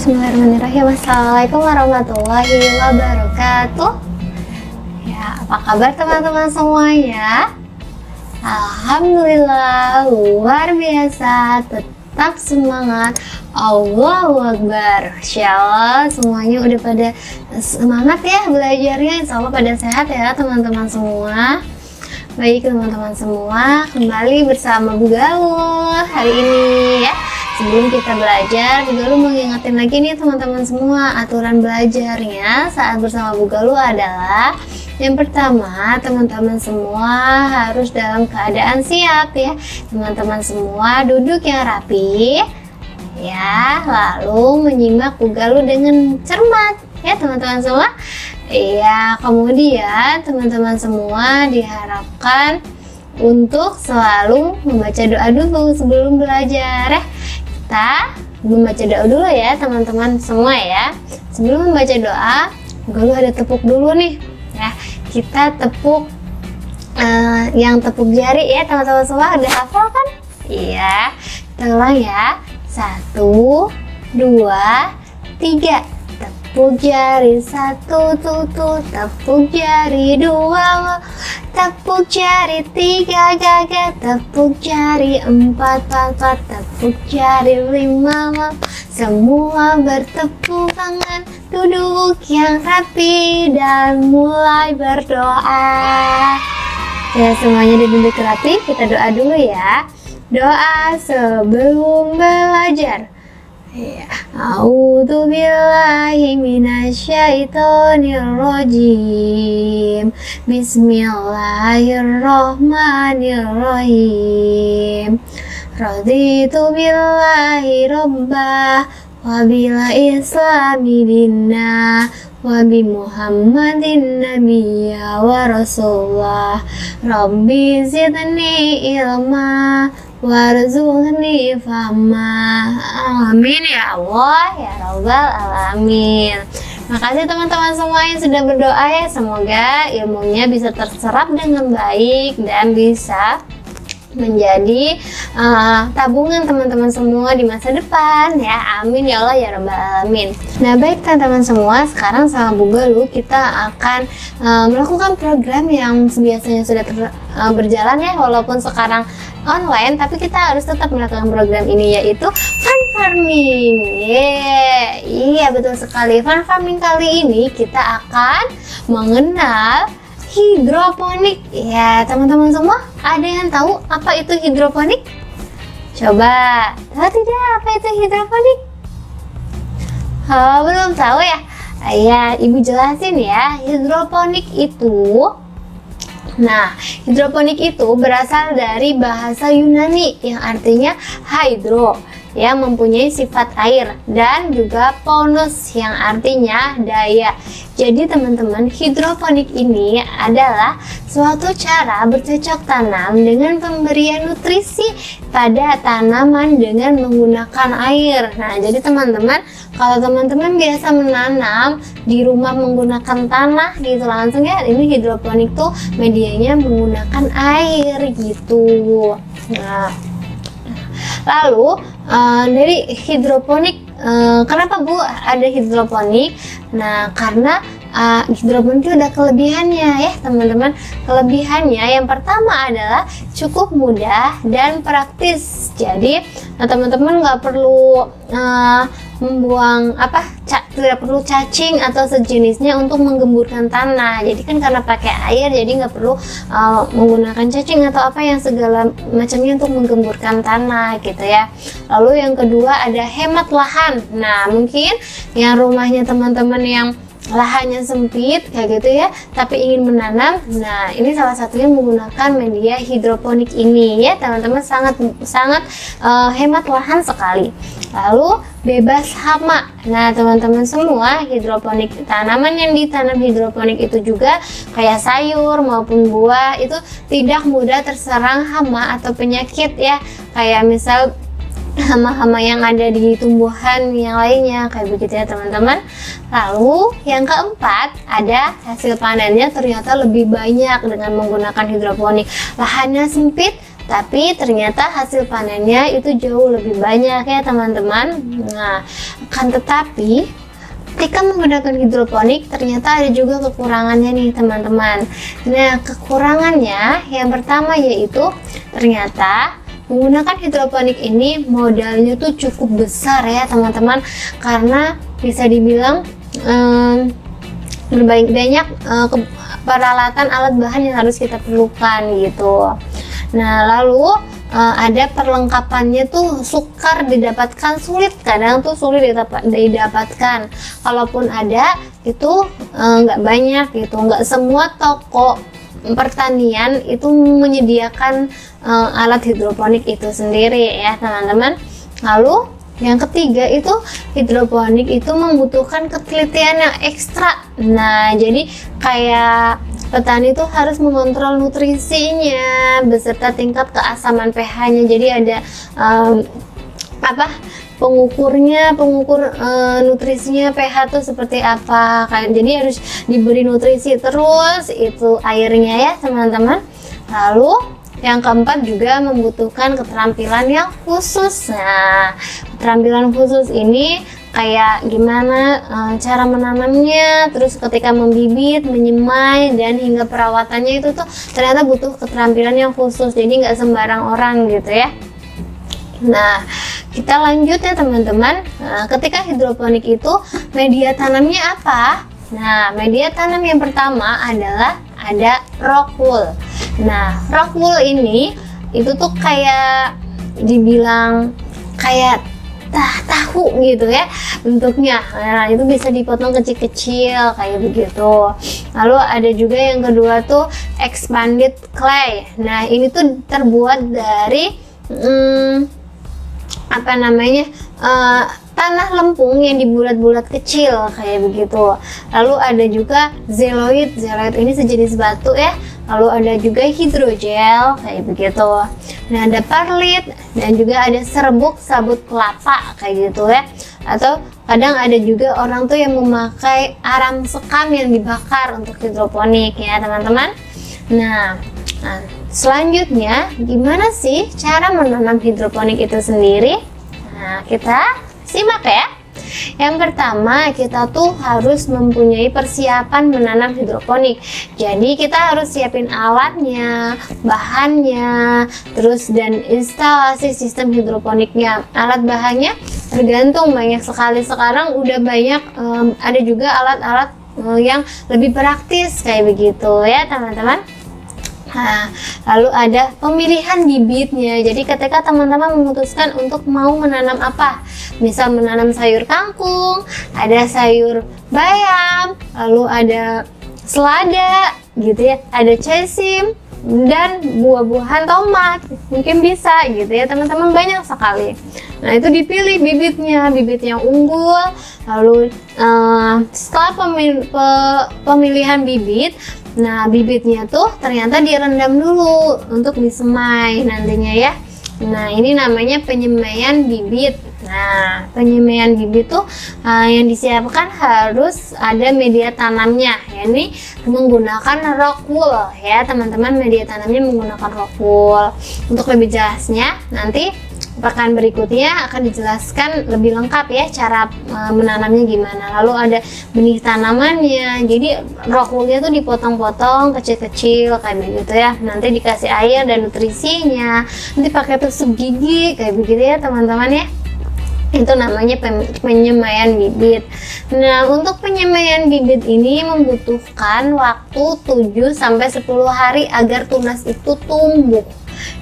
Bismillahirrahmanirrahim. Assalamualaikum warahmatullahi wabarakatuh. Ya, apa kabar teman-teman semuanya? Alhamdulillah, luar biasa. Tetap semangat. Allahu Akbar. Insyaallah semuanya udah pada semangat ya belajarnya. Insyaallah pada sehat ya teman-teman semua. Baik teman-teman semua, kembali bersama Bu Galuh hari ini ya. Sebelum kita belajar, Bu Galuh mau ngingetin lagi nih teman-teman semua, aturan belajarnya saat bersama Bu Galuh adalah yang pertama, teman-teman semua harus dalam keadaan siap ya. Teman-teman semua duduk yang rapi ya, lalu menyimak Bu Galuh dengan cermat ya teman-teman semua. Iya, kemudian teman-teman semua diharapkan untuk selalu membaca doa dulu sebelum belajar ya. Kita membaca doa dulu ya teman-teman semua ya. Sebelum membaca doa, Galuh ada tepuk dulu nih ya. Kita tepuk yang tepuk jari ya teman-teman semua. Udah hafal kan? Iya. Kita ulang ya. 1, 2, 3. Tepuk jari 1 tutu, tepuk jari 2, tepuk jari 3 gaga, tepuk jari 4 papat, tepuk jari 5. Semua bertepuk tangan, duduk yang rapi dan mulai berdoa. Ya, semuanya duduk rapi, kita doa dulu ya. Doa sebelum belajar. Ya, a'udzu billahi minasyaitonir rajim. Bismillahirrahmanirrahim. Raditu billahi rabbah wa bil islami dinnah wa bi Muhammadin nabiyya wa rasulullah. Rabbi zidni ilma warzuqni fahma. Amin ya Allah ya Rabbal alamin. Makasih teman-teman semua yang sudah berdoa ya. Semoga ilmunya bisa terserap dengan baik dan bisa menjadi tabungan teman-teman semua di masa depan ya. Amin ya Allah ya Rabbal alamin. Nah baik teman-teman semua, sekarang sama Bu Galuh kita akan melakukan program yang biasanya sudah berjalan ya, walaupun sekarang online, tapi kita harus tetap melakukan program ini, yaitu fun farming. Iya betul sekali. Fun farming kali ini kita akan mengenal hidroponik. Ya teman-teman semua, ada yang tahu apa itu hidroponik? Coba, tahu tidak apa itu hidroponik? Oh, belum tahu ya? Ya, Ibu jelasin ya. Hidroponik itu, nah, hidroponik itu berasal dari bahasa Yunani yang artinya hydro, yang mempunyai sifat air, dan juga ponos yang artinya daya. Jadi teman-teman, hidroponik ini adalah suatu cara bercocok tanam dengan pemberian nutrisi pada tanaman dengan menggunakan air. Nah, jadi teman-teman, kalau teman-teman biasa menanam di rumah menggunakan tanah gitu langsung ya, ini hidroponik tuh medianya menggunakan air gitu. Nah, lalu dari hidroponik, kenapa Bu ada hidroponik? Nah, karena hidroponik itu ada kelebihannya ya teman-teman. Kelebihannya yang pertama adalah cukup mudah dan praktis. Jadi teman-teman nggak perlu membuang tidak perlu cacing atau sejenisnya untuk menggemburkan tanah. Jadi kan karena pakai air, jadi nggak perlu menggunakan cacing atau apa yang segala macamnya untuk menggemburkan tanah gitu ya. Lalu yang kedua ada hemat lahan. Nah mungkin yang rumahnya teman-teman yang lahannya sempit kayak gitu ya, tapi ingin menanam, nah ini salah satunya menggunakan media hidroponik ini ya teman-teman, sangat hemat lahan sekali. Lalu bebas hama. Nah teman-teman semua, hidroponik, tanaman yang ditanam hidroponik itu juga kayak sayur maupun buah itu tidak mudah terserang hama atau penyakit ya, kayak misal hama-hama yang ada di tumbuhan yang lainnya kayak begitu ya teman-teman. Lalu yang keempat, ada hasil panennya ternyata lebih banyak dengan menggunakan hidroponik. Lahannya sempit tapi ternyata hasil panennya itu jauh lebih banyak ya teman-teman. Nah, akan tetapi ketika menggunakan hidroponik ternyata ada juga kekurangannya nih teman-teman. Nah, kekurangannya yang pertama yaitu ternyata menggunakan hidroponik ini modalnya tuh cukup besar ya teman-teman, karena bisa dibilang banyak peralatan alat bahan yang harus kita perlukan gitu. Nah, lalu ada perlengkapannya tuh sukar didapatkan, sulit, kadang tuh sulit didapatkan. Kalaupun ada itu nggak banyak gitu, nggak semua toko pertanian itu menyediakan alat hidroponik itu sendiri ya teman-teman. Lalu yang ketiga itu hidroponik itu membutuhkan ketelitian yang ekstra. Nah, jadi kayak petani itu harus mengontrol nutrisinya beserta tingkat keasaman pH-nya. Jadi ada pengukur nutrisinya, pH tuh seperti apa. Jadi harus diberi nutrisi terus itu airnya ya teman-teman. Lalu yang keempat juga membutuhkan keterampilan yang khusus. Nah, keterampilan khusus ini kayak gimana cara menanamnya, terus ketika membibit, menyemai, dan hingga perawatannya itu tuh ternyata butuh keterampilan yang khusus. Jadi nggak sembarang orang gitu ya. Nah, kita lanjut ya teman-teman. Nah, ketika hidroponik itu media tanamnya apa? Nah, media tanam yang pertama adalah ada rock wool. Nah, rock wool ini itu tuh kayak dibilang kayak tahu gitu ya bentuknya. Nah, itu bisa dipotong kecil-kecil kayak begitu. Lalu ada juga yang kedua tuh expanded clay. Nah, ini tuh terbuat dari tanah lempung yang dibulat-bulat kecil kayak begitu. Lalu ada juga zeolite. Zeolite ini sejenis batu ya. Lalu ada juga hidrogel kayak begitu. Nah, ada perlit dan juga ada serbuk sabut kelapa kayak gitu ya. Atau kadang ada juga orang tuh yang memakai arang sekam yang dibakar untuk hidroponik ya teman-teman. Nah, selanjutnya gimana sih cara menanam hidroponik itu sendiri? Nah, kita simak ya. Yang pertama, kita tuh harus mempunyai persiapan menanam hidroponik. Jadi kita harus siapin alatnya, bahannya, terus dan instalasi sistem hidroponiknya. Alat bahannya tergantung, banyak sekali sekarang udah banyak, ada juga alat-alat yang lebih praktis kayak begitu ya teman-teman. Nah, lalu ada pemilihan bibitnya. Jadi ketika teman-teman memutuskan untuk mau menanam apa, misal menanam sayur kangkung, ada sayur bayam, lalu ada selada gitu ya, ada cesim dan buah-buahan tomat, mungkin bisa gitu ya teman-teman, banyak sekali. Nah, itu dipilih bibit yang unggul. Lalu setelah pemilihan bibit, nah bibitnya tuh ternyata direndam dulu untuk disemai nantinya ya. Nah, ini namanya penyemaian bibit. Nah, penyemaian bibit tuh yang disiapkan harus ada media tanamnya, yakni menggunakan rock wool ya teman-teman. Media tanamnya menggunakan rock wool. Untuk lebih jelasnya nanti pekan berikutnya akan dijelaskan lebih lengkap ya cara menanamnya gimana. Lalu ada benih tanamannya. Jadi rock woolnya tuh dipotong-potong kecil-kecil kayak begitu ya. Nanti dikasih air dan nutrisinya. Nanti pakai tusuk gigi kayak begitu ya teman-teman ya. Itu namanya penyemaian bibit. Nah, untuk penyemaian bibit ini membutuhkan waktu 7 sampai 10 hari agar tunas itu tumbuh.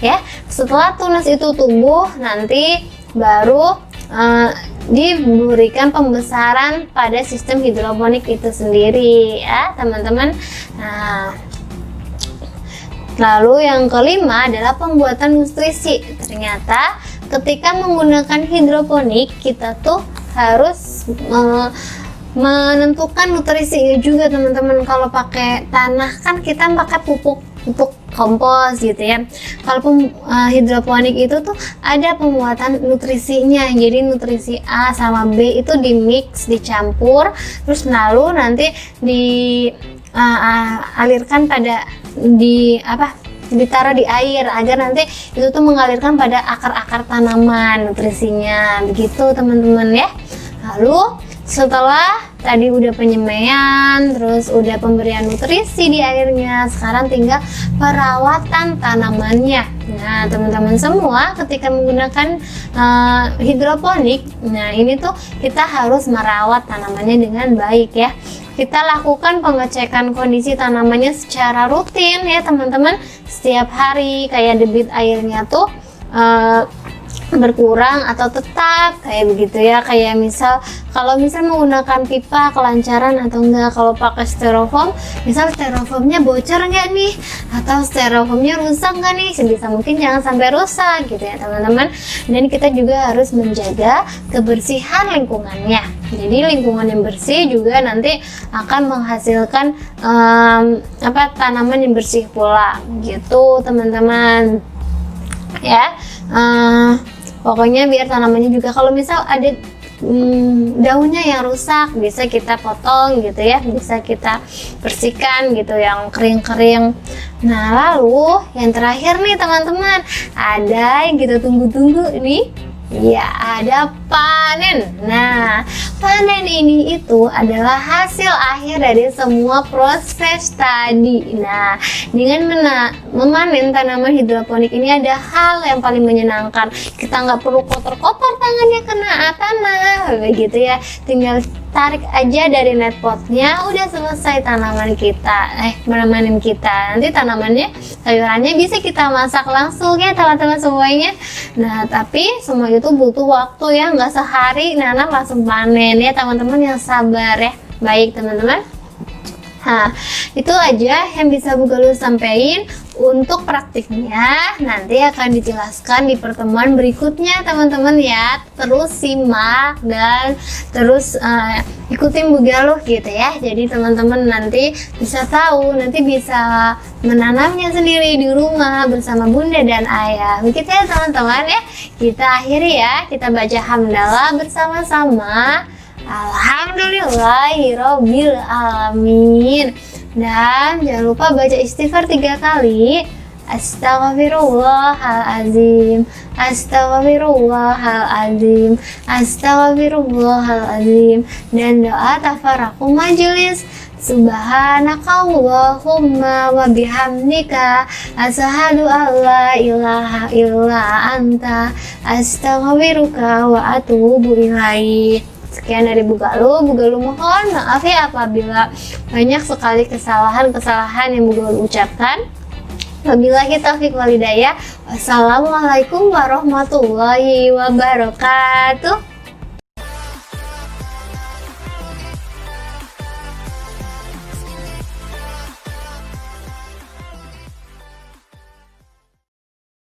Ya, setelah tunas itu tumbuh nanti baru diberikan pembesaran pada sistem hidroponik itu sendiri ya teman-teman. Nah, lalu yang kelima adalah pembuatan nutrisi. Ternyata ketika menggunakan hidroponik kita tuh harus menentukan nutrisinya juga teman-teman. Kalau pakai tanah kan kita pakai pupuk kompos gitu ya. Kalau hidroponik itu tuh ada pembuatan nutrisinya. Jadi nutrisi A sama B itu dimix, dicampur, terus lalu nanti dialirkan ditaruh di air agar nanti itu tuh mengalirkan pada akar-akar tanaman nutrisinya, begitu teman-teman ya. Lalu setelah tadi udah penyemaian, terus udah pemberian nutrisi di airnya, sekarang tinggal perawatan tanamannya. Nah teman-teman semua, ketika menggunakan hidroponik, nah ini tuh kita harus merawat tanamannya dengan baik ya. Kita lakukan pengecekan kondisi tanamannya secara rutin ya teman-teman, setiap hari, kayak debit airnya tuh berkurang atau tetap kayak begitu ya. Kayak misal kalau menggunakan pipa kelancaran atau enggak, kalau pakai styrofoam misal styrofoamnya bocor enggak nih, atau styrofoamnya rusak enggak nih, sebisa mungkin jangan sampai rusak gitu ya teman-teman. Dan kita juga harus menjaga kebersihan lingkungannya. Jadi lingkungan yang bersih juga nanti akan menghasilkan tanaman yang bersih pula gitu teman-teman ya. Pokoknya biar tanamannya juga, kalau misal ada daunnya yang rusak bisa kita potong gitu ya, bisa kita bersihkan gitu yang kering-kering. Nah lalu yang terakhir nih teman-teman, ada yang kita tunggu-tunggu nih ya, ada panen. Nah panen ini itu adalah hasil akhir dari semua proses tadi. Nah dengan memanen tanaman hidroponik ini ada hal yang paling menyenangkan, kita nggak perlu kotor-kotor tangannya kena tanah begitu ya, tinggal tarik aja dari net potnya, udah selesai tanaman kita, menemanin kita. Nanti tanamannya, sayurannya bisa kita masak langsung ya teman-teman semuanya. Nah tapi semua itu butuh waktu ya, nggak sehari nanam langsung panen ya teman-teman, yang sabar ya. Baik teman-teman, nah itu aja yang bisa Bu Galuh sampaikan. Untuk praktiknya nanti akan dijelaskan di pertemuan berikutnya teman-teman ya. Terus simak dan terus ikutin Bu Galuh gitu ya. Jadi teman-teman nanti bisa tahu, nanti bisa menanamnya sendiri di rumah bersama bunda dan ayah. Begitu ya teman-teman ya. Kita akhiri ya, kita baca hamdalah bersama-sama. Alhamdulillahirobbil alamin. Dan jangan lupa baca istighfar 3 kali. Astaghfirullahaladzim, astaghfirullahaladzim, astaghfirullahaladzim. Dan doa tafaraku majelis. Subhanakallahumma wa bihamdika asyhadu an la ilaha illa anta astaghfiruka wa atubu ilaik. Sekian dari Bu Galuh. Bu Galuh mohon maaf ya apabila banyak sekali kesalahan-kesalahan yang Bu Galuh ucapkan. Wabillahi taufiq wal hidayah. Wassalamualaikum warahmatullahi wabarakatuh.